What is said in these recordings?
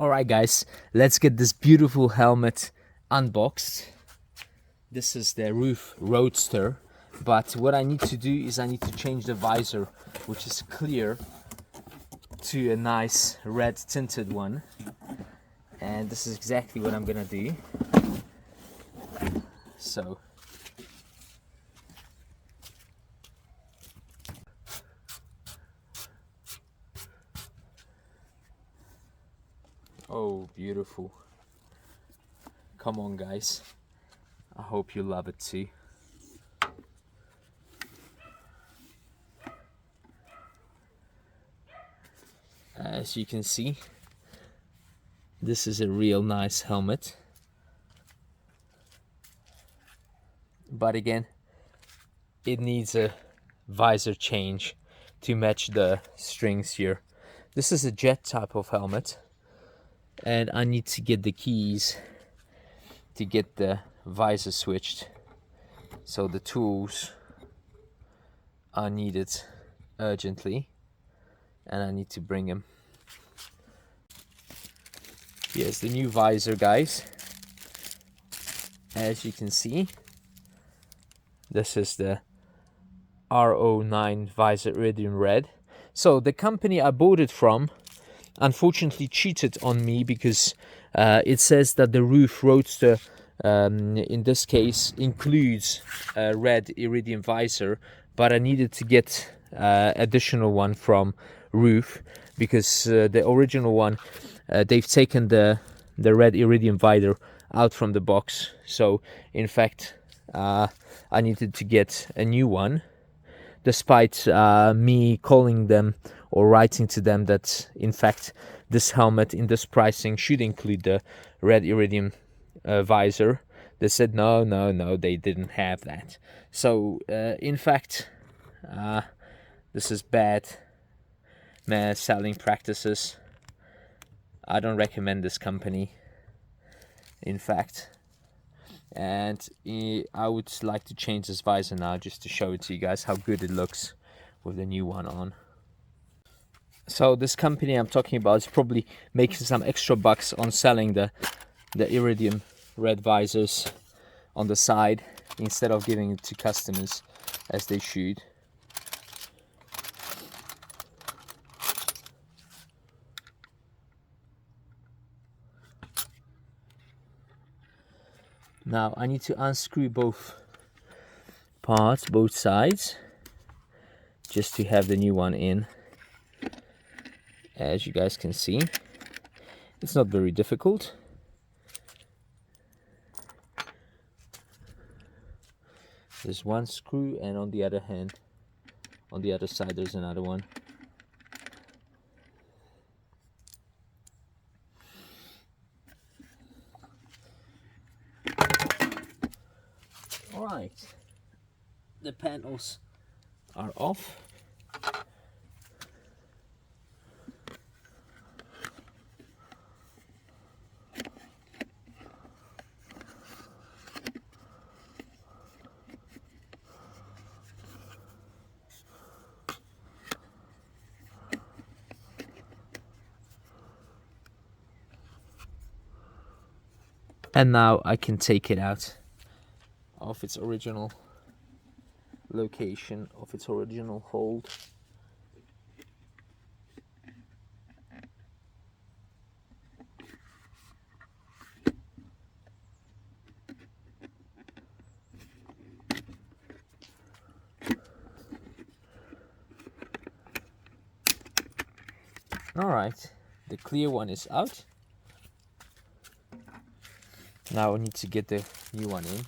Alright guys, let's get this beautiful helmet unboxed. This is the roof Roadster, but what I need to do is I need to change the visor, which is clear, to a nice red tinted one. And this is exactly what I'm gonna do. So oh, beautiful. Come on guys, I hope you love it too. As you can see, this is a real nice helmet, but again, it needs a visor change to match the strings here. This is a jet type of helmet, and I need to get the keys to get the visor switched. So the tools are needed urgently, and I need to bring them. Here's the new visor, guys. As you can see, this is the R09 visor Iridium Red. So the company I bought it from unfortunately cheated on me, because it says that the roof Roadster in this case includes a red iridium visor, but I needed to get additional one from roof, because the original one, they've taken the red iridium visor out from the box. So in fact, I needed to get a new one, despite me calling them or writing to them that in fact this helmet in this pricing should include the red iridium visor. They said no, they didn't have that. So in fact, this is bad selling practices. I don't recommend this company, in fact. And I would like to change this visor now, just to show it to you guys how good it looks with the new one on. So this company I'm talking about is probably making some extra bucks on selling the iridium red visors on the side, instead of giving it to customers as they should. Now I need to unscrew both parts, both sides, just to have the new one in. As you guys can see, it's not very difficult. There's one screw, and on the other hand, on the other side, there's another one. Alright, the panels are off. And now I can take it out of its original location, of its original hold. Alright, the clear one is out. Now I need to get the new one in.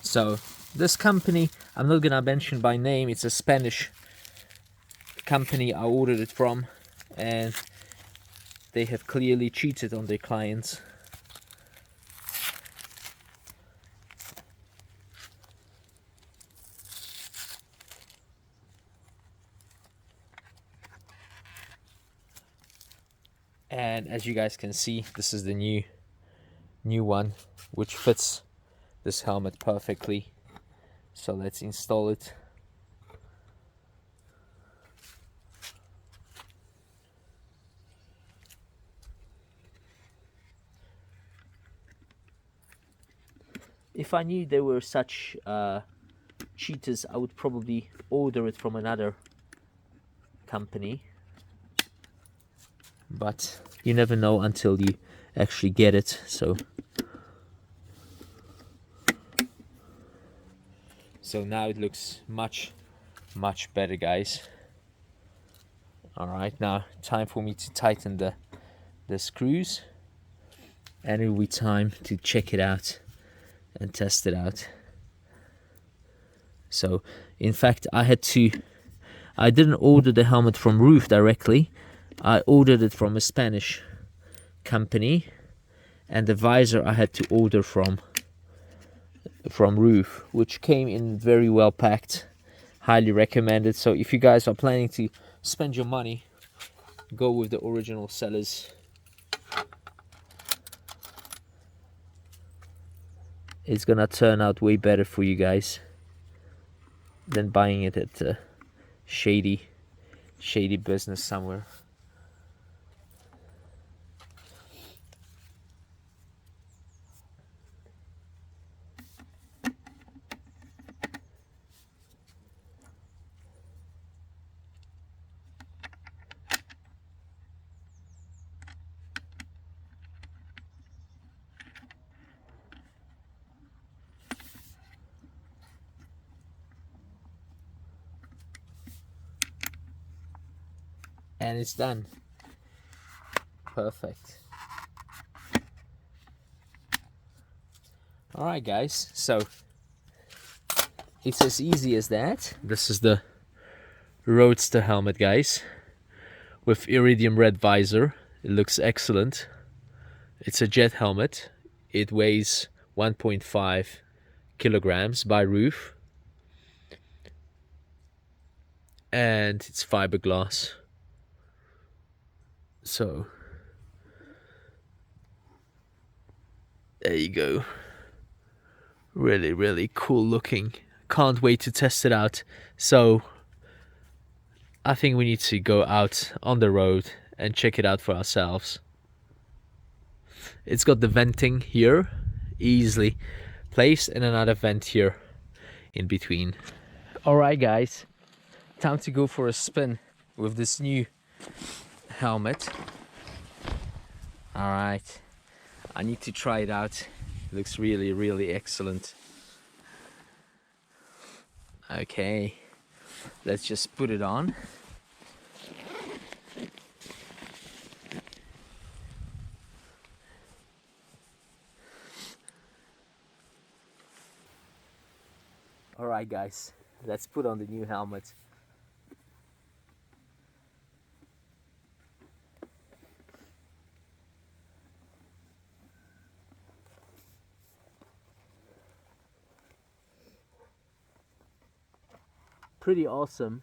So this company, I'm not gonna mention by name, it's a Spanish company I ordered it from, and they have clearly cheated on their clients. And as you guys can see, this is the new one, which fits this helmet perfectly. So let's install it. If I knew there were such cheaters, I would probably order it from another company. But you never know until you actually get it. So now it looks much better, guys. All right, now time for me to tighten the screws, and it will be time to check it out and test it out. So in fact, I didn't order the helmet from Roof directly. I ordered it from a Spanish company, and the visor I had to order from Roof, which came in very well packed. Highly recommended. So if you guys are planning to spend your money, go with the original sellers. It's gonna turn out way better for you guys than buying it at a shady business somewhere. And it's done. Perfect. Alright guys, so it's as easy as that. This is the Roadster helmet, guys, with iridium red visor. It looks excellent. It's a jet helmet. It weighs 1.5 kilograms by Roof, and it's fiberglass. So there you go. Really cool looking. Can't wait to test it out. So I think we need to go out on the road and check it out for ourselves. It's got the venting here, easily placed, and another vent here in between. Alright guys, time to go for a spin with this new helmet. Alright, I need to try it out. It looks really excellent. Okay, let's just put it on. Alright guys, let's put on the new helmet. Pretty awesome.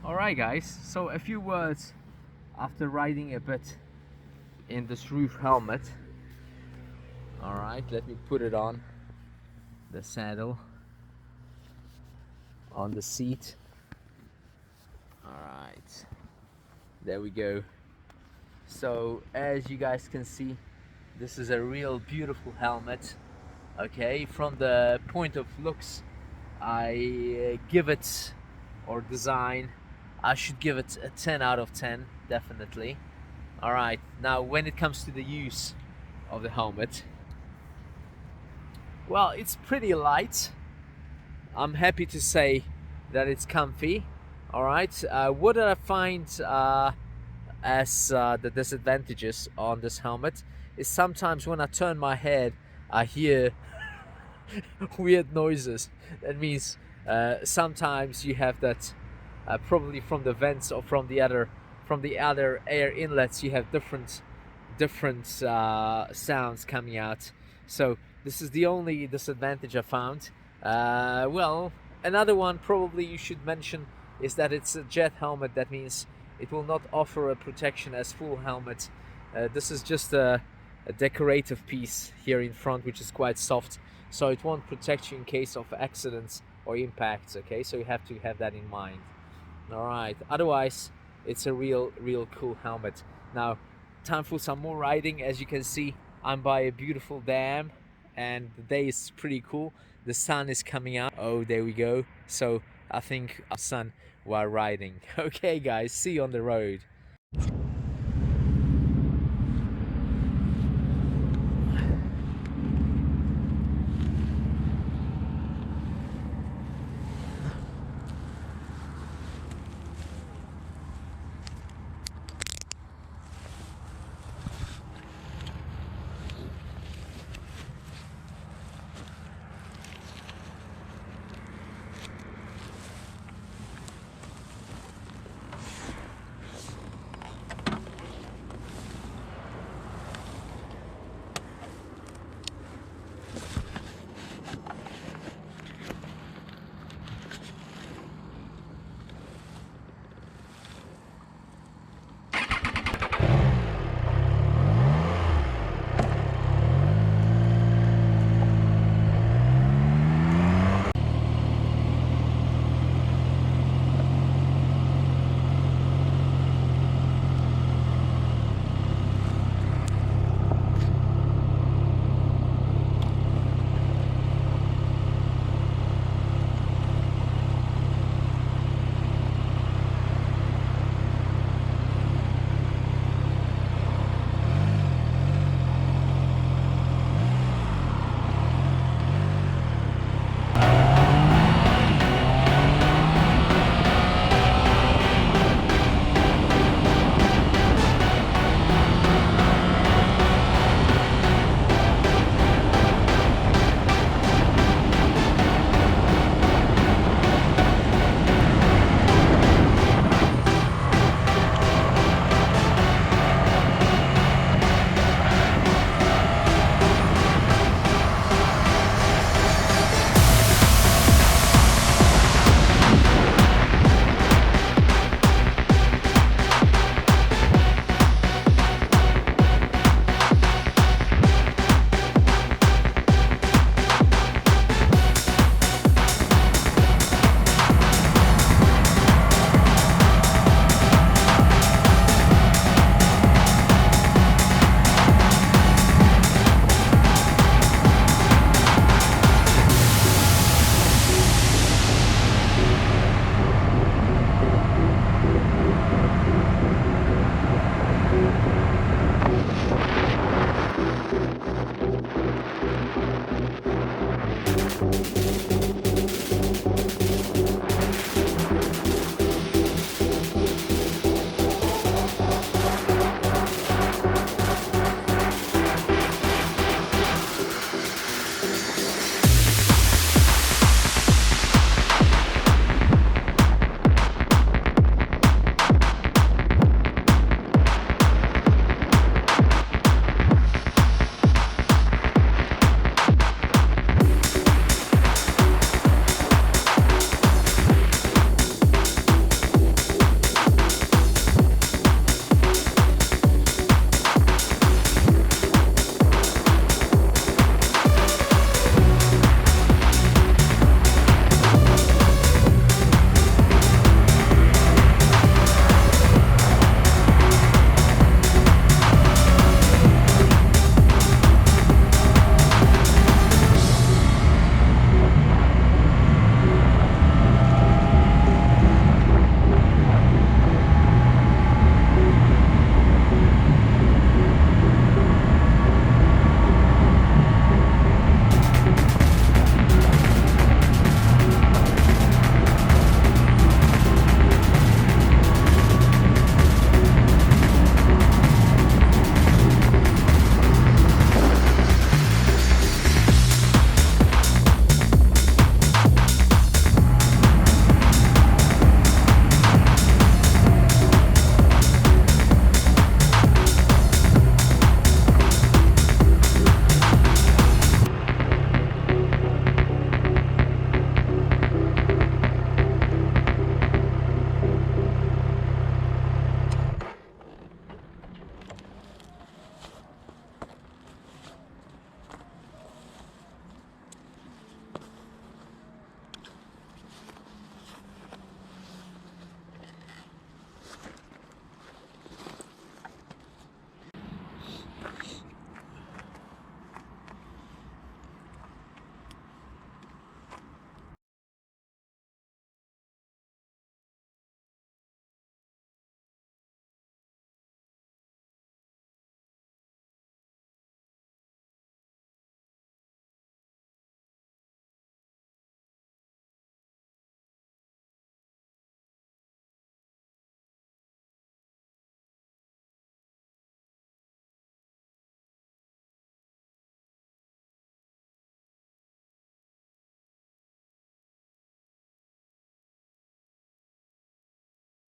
Alright guys, so a few words after riding a bit in this roof helmet. Alright, let me put it on the saddle, on the seat. Alright, there we go. So as you guys can see, this is a real beautiful helmet. Okay, from the point of looks, I give it, or design, I should give it a 10 out of 10, definitely. Alright, now when it comes to the use of the helmet, well, it's pretty light. I'm happy to say that it's comfy. Alright, what did I find as the disadvantages on this helmet is sometimes when I turn my head, I hear weird noises. That means sometimes you have that probably from the vents or from the other air inlets, you have different sounds coming out. So this is the only disadvantage I found. Well, another one probably you should mention is that it's a jet helmet. That means it will not offer a protection as full helmet. This is just a decorative piece here in front, which is quite soft, so it won't protect you in case of accidents or impacts. Okay, so you have to have that in mind. Alright, otherwise it's a real cool helmet. Now, time for some more riding. As you can see, I'm by a beautiful dam and the day is pretty cool. The sun is coming out. Oh, there we go. So I think sun while riding. Okay guys, see you on the road.